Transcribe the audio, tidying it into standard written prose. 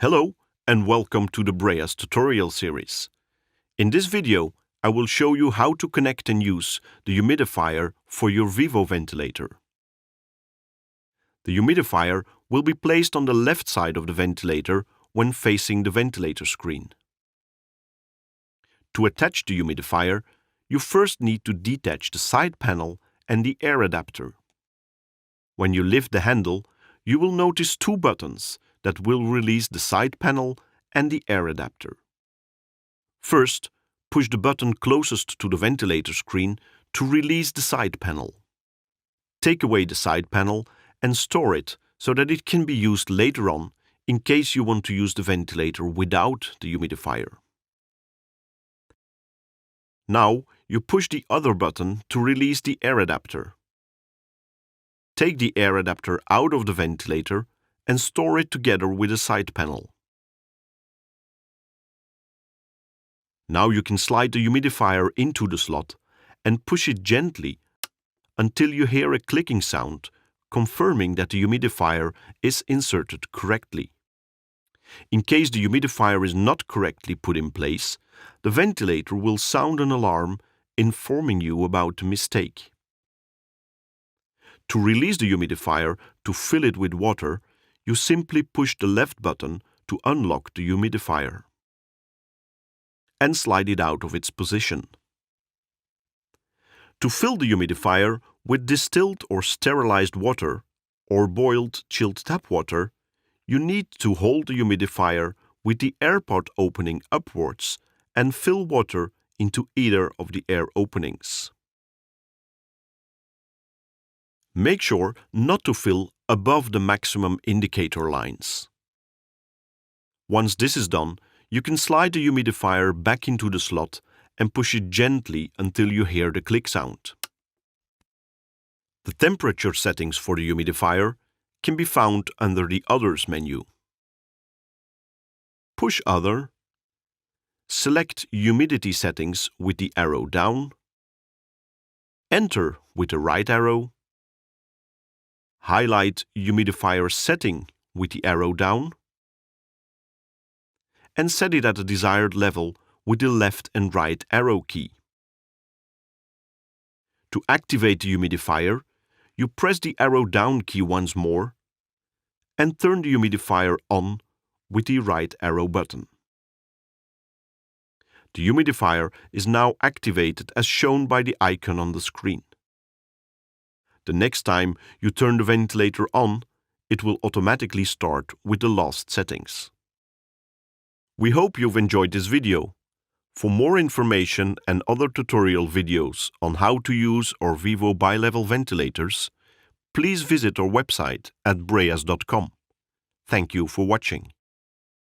Hello and welcome to the Breas tutorial series. In this video, I will show you how to connect and use the humidifier for your Vivo ventilator. The humidifier will be placed on the left side of the ventilator when facing the ventilator screen. To attach the humidifier, you first need to detach the side panel and the air adapter. When you lift the handle, you will notice two buttons that will release the side panel and the air adapter. First, push the button closest to the ventilator screen to release the side panel. Take away the side panel and store it so that it can be used later on in case you want to use the ventilator without the humidifier. Now, you push the other button to release the air adapter. Take the air adapter out of the ventilator and store it together with the side panel. Now you can slide the humidifier into the slot and push it gently until you hear a clicking sound, confirming that the humidifier is inserted correctly. In case the humidifier is not correctly put in place, the ventilator will sound an alarm informing you about the mistake. To release the humidifier to fill it with water, you simply push the left button to unlock the humidifier and slide it out of its position. To fill the humidifier with distilled or sterilized water or boiled chilled tap water, you need to hold the humidifier with the air pod opening upwards and fill water into either of the air openings. Make sure not to fill above the maximum indicator lines. Once this is done, you can slide the humidifier back into the slot and push it gently until you hear the click sound. The temperature settings for the humidifier can be found under the Others menu. Push Other, select Humidity settings with the arrow down, enter with the right arrow, highlight Humidifier setting with the arrow down, and set it at the desired level with the left and right arrow key. To activate the humidifier, you press the arrow down key once more and turn the humidifier on with the right arrow button. The humidifier is now activated as shown by the icon on the screen. The next time you turn the ventilator on, it will automatically start with the last settings. We hope you've enjoyed this video. For more information and other tutorial videos on how to use our Vivo bi-level ventilators, please visit our website at breas.com. Thank you for watching.